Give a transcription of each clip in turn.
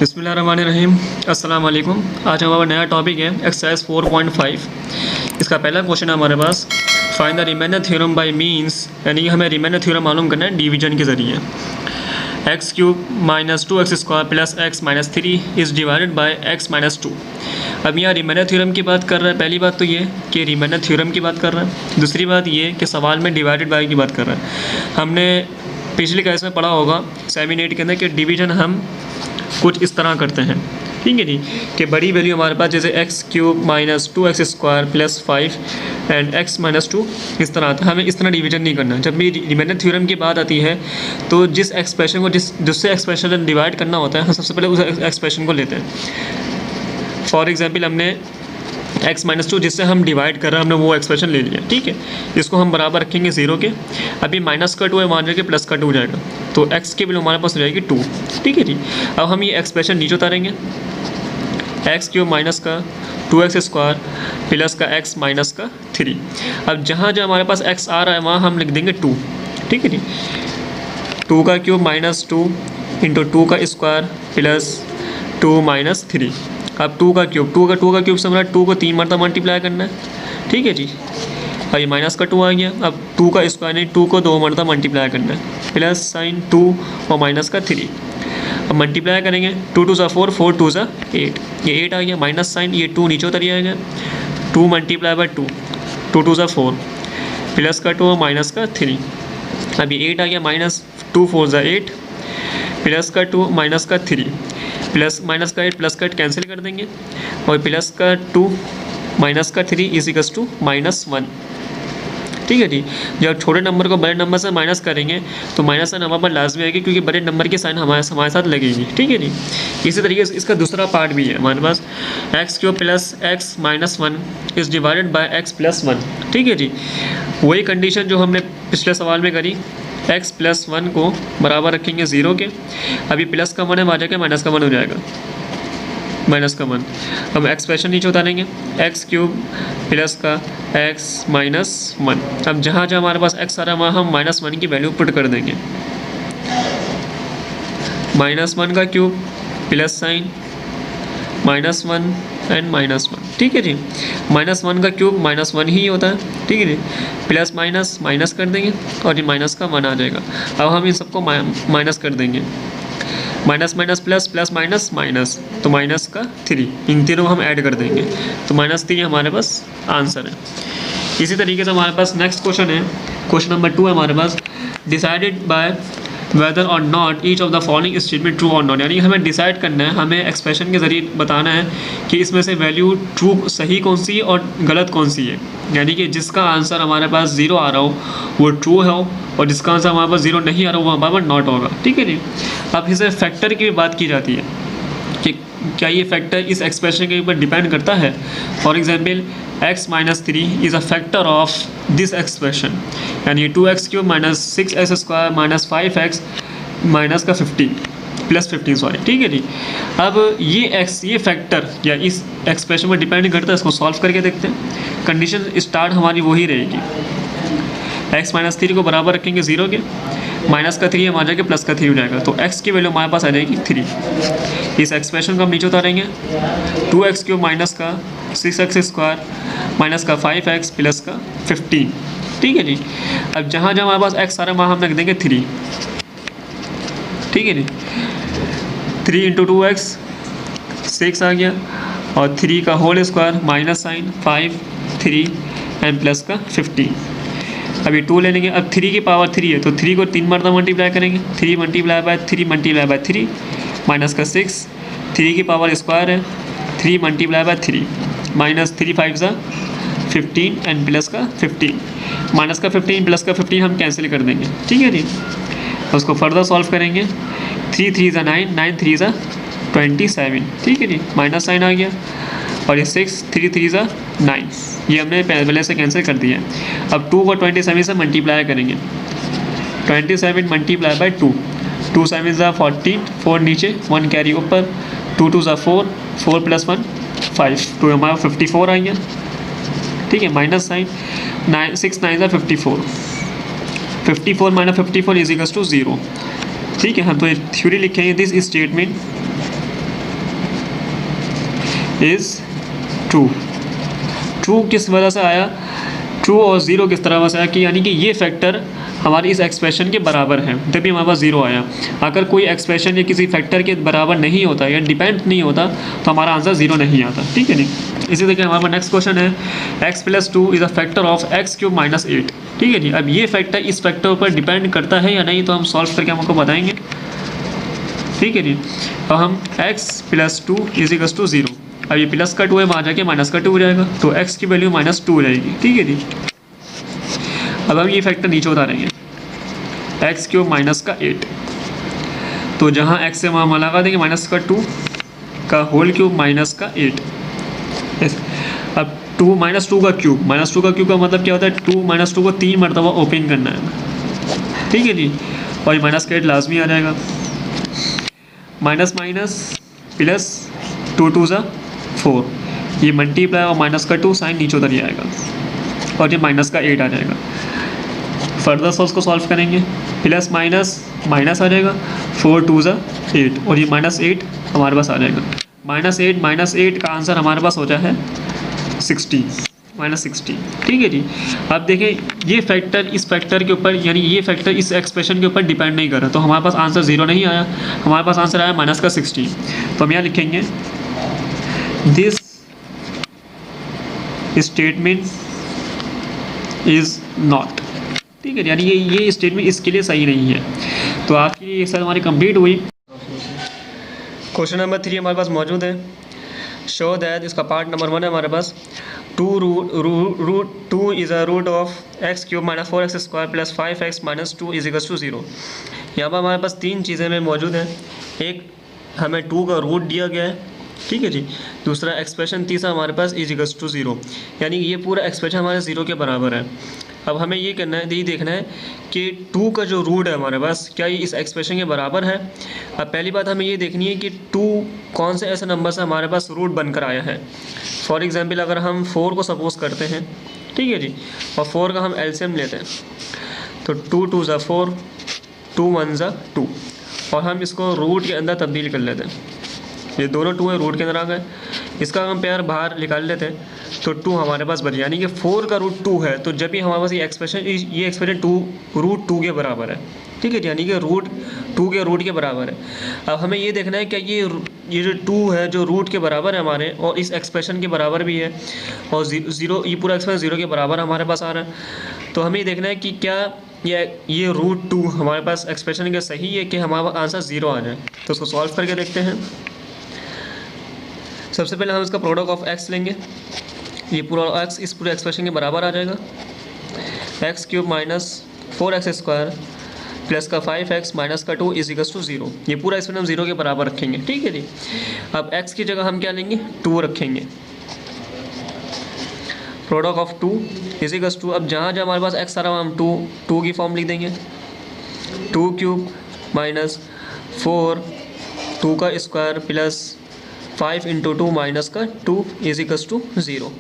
बिस्मिल्लाहिर्रहमानिर्रहीम। अस्सलाम वालेकुम। आज हमारा नया टॉपिक है एक्सरसाइज 4.5। इसका पहला क्वेश्चन है हमारे पास, find the remainder theorem by means, यानी कि हमें रिमेंडर थ्योरम मालूम करना है डिवीजन के ज़रिए। X cube minus 2x square plus x minus 3 is divided by x minus 2। अब यहाँ रिमेंडर थ्योरम की बात कर रहा है। पहली बात तो ये कि रिमेंडर थ्योरम की बात कर रहा है। दूसरी बात ये कि सवाल में डिवाइडेड बाई की बात कर रहा है। हमने पिछली क्लास में पढ़ा होगा 7-8 के अंदर कि डिवीजन हम कुछ इस तरह करते हैं, ठीक है जी, कि बड़ी वैल्यू हमारे पास जैसे x cube minus 2x square plus 5 and x minus 2 इस तरह आता है। हमें इस तरह डिवीजन नहीं करना। जब भी रिमेंडर थ्योरम की बात आती है तो जिस एक्सप्रेशन को जिससे एक्सप्रेशन डिवाइड करना होता है हम सबसे पहले उस एक्सप्रेशन को लेते हैं। फॉर एग्जाम्पल हमने एक्स माइनस 2 जिससे हम डिवाइड कर रहे हैं, हमने वो एक्सप्रेशन ले लिया, ठीक है। इसको हम बराबर रखेंगे 0 के। अभी माइनस का 2 है, वहाँ जाके प्लस का 2 हो जाएगा, तो एक्स की वैल्यू हमारे पास हो जाएगी 2, ठीक है जी। अब हम ये एक्सप्रेशन नीचे उतारेंगे, एक्स क्यूब माइनस का 2x स्क्वायर प्लस का एक्स माइनस का 3। अब जहाँ जहाँ हमारे पास एक्स आ रहा है वहाँ हम लिख देंगे 2, ठीक है जी। 2 का क्यूब माइनस 2 इंटू 2 का स्क्वायर प्लस 2 माइनस 3। अब 2 का क्यूब से हमारा 2 को 3 मरतबा मल्टीप्लाई करना है, ठीक है जी। और ये माइनस का 2 आ गया। अब 2 का स्क्वायर नहीं, 2 को 2 मरतबा मल्टीप्लाई करना है, प्लस साइन 2 और माइनस का 3। अब मल्टीप्लाई करेंगे, 2 2 4, 4 2 8, ये 8 आ गया। माइनस साइन, ये 2 नीचे उतर जाएगा, 2 मल्टीप्लाई बाय 2, 2 2 4, प्लस का 2 और माइनस का 3। अब ये 8 आ गया, माइनस 2 4 8, प्लस का 2 माइनस का 3, प्लस माइनस का 8 प्लस का 8 कैंसिल कर देंगे, और प्लस का 2 माइनस का 3 इजिकल्स टू -1, ठीक है जी। जब छोटे नंबर को बड़े नंबर से माइनस करेंगे तो माइनस साइन हमारे पास लाजमी आएगी, क्योंकि बड़े नंबर की साइन हमारे साथ लगेगी, ठीक है जी। इसी तरीके से इसका दूसरा पार्ट भी है हमारे पास, x cube plus x minus 1 is divided by x plus 1, ठीक है जी। वही कंडीशन जो हमने पिछले सवाल में करी, एक्स प्लस 1 को बराबर रखेंगे 0 के। अभी प्लस का 1 है, वहाँ जाके माइनस का 1 हो जाएगा, माइनस का 1। अब एक्सप्रेशन नीचे उतारेंगे, एक्स क्यूब प्लस का एक्स माइनस 1। अब जहाँ जहाँ हमारे पास एक्स आ रहा है वहाँ हम -1 की वैल्यू पुट कर देंगे। -1 का क्यूब प्लस साइन -1 एंड -1, ठीक है जी। -1 का क्यूब -1 ही होता है, ठीक है जी। प्लस माइनस माइनस कर देंगे और ये माइनस का 1 आ जाएगा। अब हम इन सबको माइनस कर देंगे, minus minus plus, plus minus minus, तो माइनस का 3, इन तीनों को हम ऐड कर देंगे, तो -3 हमारे पास आंसर है। इसी तरीके से हमारे पास नेक्स्ट क्वेश्चन है, क्वेश्चन नंबर 2 है हमारे पास, डिसाइडेड बाय वेदर और not each of the following statement true और नॉट। यानी हमें डिसाइड करना है, हमें एक्सप्रेशन के ज़रिए बताना है कि इसमें से वैल्यू ट्रू सही कौन सी है और गलत कौन सी है। यानी कि जिसका आंसर हमारे पास 0 आ रहा हो वो ट्रू है, और जिसका आंसर हमारे पास 0 नहीं आ रहा हो वो हमारे पास नॉट होगा, ठीक है जी। अब इसे फैक्टर की बात की जाती है कि क्या ये फैक्टर इस एक्सप्रेशन के ऊपर डिपेंड करता है। For example x minus 3 is a factor of this expression, यानी 2x cube minus 6x square minus 5x minus का 15 प्लस 15 सॉरी, ठीक है जी। अब ये फैक्टर या इस एक्सप्रेशन पर डिपेंड करता है। इसको सॉल्व करके देखते हैं। कंडीशन स्टार्ट हमारी वही रहेगी, x माइनस 3 को बराबर रखेंगे 0 के, माइनस का 3 हमारे जाके प्लस का 3 हो जाएगा, तो x की वैल्यू हमारे पास आ जाएगी 3। इस एक्सप्रेशन को हम नीचे उतारेंगे, 2x क्यूब माइनस का 6x स्क्वायर माइनस का 5x प्लस का 15, ठीक है जी। अब जहाँ जहाँ हमारे पास x आ रहा है वहाँ हम रख देंगे 3, ठीक है जी। 3 इंटू 2x 6 आ गया, और 3 का whole square minus sign 5 3 and plus का 15। अभी 2 ले लेंगे। अब 3 की पावर 3 है, तो 3 को 3 मरतबा मल्टीप्लाई करेंगे, 3 multiply by 3 multiply by 3 minus का 6, 3 की पावर स्क्वायर है, 3 multiply by 3 minus 3 5 15 and plus का 15, माइनस का 15 प्लस का 15 हम कैंसिल कर देंगे, ठीक है जी। उसको फर्दर सॉल्व करेंगे, 3 3 9, 9 3 27, ठीक है जी। माइनस साइन आ गया, और ये 6 3 3 9, ये हमने पहले से कैंसिल कर दिया है। अब 2 को 27 से मल्टीप्लाई करेंगे, 27 मल्टीप्लाई बाय 2, 2 7 14, 4 नीचे 1 कैरी ऊपर, 2 2 4, 4 प्लस 1 5, तो हमारा 54 आ गया, ठीक है। Minus sign 6 9 54, 54 minus 54 is equals to 0, ठीक है। हम तो ये थ्योरी लिखेंगे, this statement is true. True किस वजह से आया, ट्रू और ज़ीरो किस तरह से आया कि यानी कि ये फैक्टर हमारी इस एक्सप्रेशन के बराबर है, तभी हमारे पास ज़ीरो आया। अगर कोई एक्सप्रेशन या किसी फैक्टर के बराबर नहीं होता या डिपेंड नहीं होता तो हमारा आंसर ज़ीरो नहीं आता, ठीक है जी। इसी तरीके हमारे पास नेक्स्ट क्वेश्चन है x + 2 is a factor of x³ - 8, ठीक है जी। अब ये फैक्टर इस फैक्टर पर डिपेंड करता है या नहीं तो हम सॉल्व करके हम आपको बताएंगे, ठीक है जी। अब हम x + 2 = 0, अब ये प्लस का 2 है, वहाँ जाके माइनस का 2 हो जाएगा, तो x की वैल्यू -2 हो जाएगी, ठीक है जी। अब हम ये फैक्टर नीचे उतारेंगे, x³ - 8, तो जहाँ x से वहाँ लगा देंगे -2 का होल क्यूब -8। अब 2 - 2 का क्यूब, -2 का क्यूब का मतलब क्या होता है, 2 - 2 को 3 मरतबा ओपन करना है, ठीक है जी। और ये -8 लाजमी आ जाएगा, माइनस माइनस प्लस 2 × 2 = 4, ये मल्टीप्लाई और माइनस का 2 साइन नीचे उतर जाएगा और ये -8 आ जाएगा। फर्दर सोर्स को सॉल्व करेंगे, प्लस माइनस माइनस आ जाएगा, 4 × 2 = 8 और ये -8 हमारे पास आ जाएगा। -8 का आंसर हमारे पास हो जाए है 60, -60, ठीक है जी। अब देखें ये फैक्टर इस फैक्टर के ऊपर यानी ये फैक्टर इस एक्सप्रेशन के ऊपर डिपेंड नहीं कर रहा, तो हमारे पास आंसर 0 नहीं आया, हमारे पास आंसर आया -60। तो हम यहाँ लिखेंगे दिस स्टेटमेंट इज़ नॉट, ठीक है, यानी ये स्टेटमेंट इसके लिए सही नहीं है। तो आपकी ये एक्सरसाइज हमारी कंप्लीट हुई। क्वेश्चन नंबर 3 हमारे पास मौजूद है, शो दैट, इसका पार्ट नंबर 1 है हमारे पास, 2 is a root of x³ - 4x² + 5x - 2 = 0। यहाँ पर हमारे पास 3 चीज़ें में मौजूद हैं, एक हमें 2 का रूट दिया गया है, ठीक है जी। दूसरा एक्सप्रेशन, तीसरा हमारे पास = 0, यानी ये पूरा एक्सप्रेशन हमारे 0 के बराबर है। अब हमें ये करना है, यही देखना है कि 2 का जो रूट है हमारे पास क्या ये इस एक्सप्रेशन के बराबर है। अब पहली बात हमें ये देखनी है कि 2 कौन से ऐसे नंबर से हमारे पास रूट बनकर आया है। फॉर एग्जांपल अगर हम 4 को सपोज करते हैं, ठीक है जी, और 4 का हम एलसीएम लेते हैं, तो 2 × 2 = 4, 2 × 1 = 2, और हम इसको रूट के अंदर तब्दील कर लेते हैं। ये दोनों 2 है, रूट के अंदर आ गए, इसका हम पेयर बाहर निकाल लेते हैं, तो 2 हमारे पास बच, यानी कि 4 का रूट 2 है, तो जब भी हमारे पास ये एक्सप्रेशन 2 रूट 2 के बराबर है, ठीक है, यानी कि रूट 2 के रूट के बराबर है। अब हमें ये देखना है क्या ये जो 2 है जो रूट के बराबर है हमारे, और इस एक्सप्रेशन के बराबर भी है, और 0 ये पूरा एक्सप्रेशन 0 के बराबर हमारे पास आ रहा है। तो हमें ये देखना है कि क्या ये रूट 2 हमारे पास एक्सप्रेशन के सही है कि हमारा आंसर 0 आ जाए। तो उसको सॉल्व करके देखते हैं। सबसे पहले हम इसका प्रोडक्ट ऑफ x लेंगे, ये पूरा x इस पूरे एक्सप्रेशन के बराबर आ जाएगा, x³ - 4x² प्लस का 5x माइनस का 2 = 0। ये पूरा एक्सप्रेशन हम 0 के बराबर रखेंगे, ठीक है जी। अब x की जगह हम क्या लेंगे, 2 रखेंगे, प्रोडक्ट ऑफ 2 = अब जहाँ जहाँ हमारे पास x आ रहा है हम 2 की फॉर्म लिख देंगे, 2³ - 4 2 का स्क्वायर प्लस 5 × 2 माइनस का 2 = 0।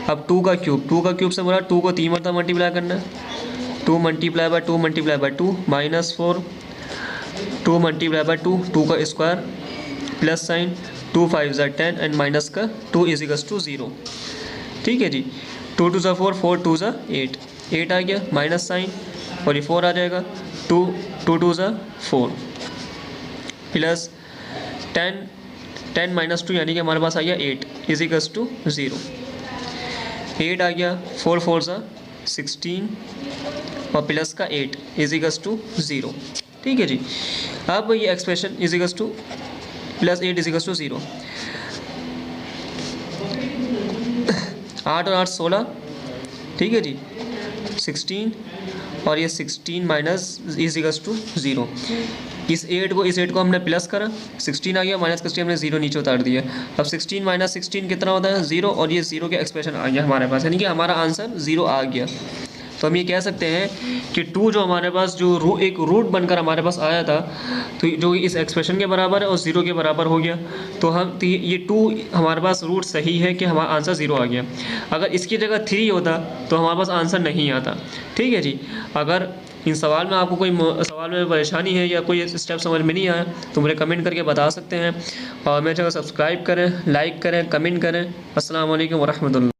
अब 2 का क्यूब से बोला 2 को 3 मरतबा मल्टीप्लाई करना है, 2 × 2 × 2 -4 2 × 2 2 का square plus sign 2 × 5 = 10 and minus का 2 = 0, ठीक है जी। 2 × 2 = 4 4 × 2 = 8 आ गया, माइनस साइन और ये 4 आ जाएगा, 2 × 2 = 4 प्लस 10 - 2 यानी कि हमारे पास आ गया 8 = 0। 8 आ गया, 4 × 4 = 16 और प्लस का 8 = 0, ठीक है जी। अब ये एक्सप्रेशन प्लस 8 = 0, 8 और 8 16, ठीक है जी, 16 और ये 16 माइनस = 0। इस 8 को हमने प्लस करा, 16 आ गया, माइनस का 16 हमने 0 नीचे उतार दिया। अब 16 - 16 कितना होता है, 0, और ये 0 के एक्सप्रेशन आ गया हमारे पास, यानी कि हमारा आंसर 0 आ गया। तो हम ये कह सकते हैं कि 2 जो हमारे पास जो एक रूट बनकर हमारे पास आया था, तो जो इस एक्सप्रेशन के बराबर है और 0 के बराबर हो गया, तो ये 2 हमारे पास रूट सही है कि हमारा आंसर 0 आ गया। अगर इसकी जगह 3 होता तो हमारे पास आंसर नहीं आता, ठीक है जी। अगर इन सवाल में आपको कोई सवाल में परेशानी है या कोई स्टेप समझ में नहीं आया तो मुझे कमेंट करके बता सकते हैं। और मेरे चैनल सब्सक्राइब करें, लाइक करें, कमेंट करें। अस्सलाम वालेकुम व रहमतुल्लाह।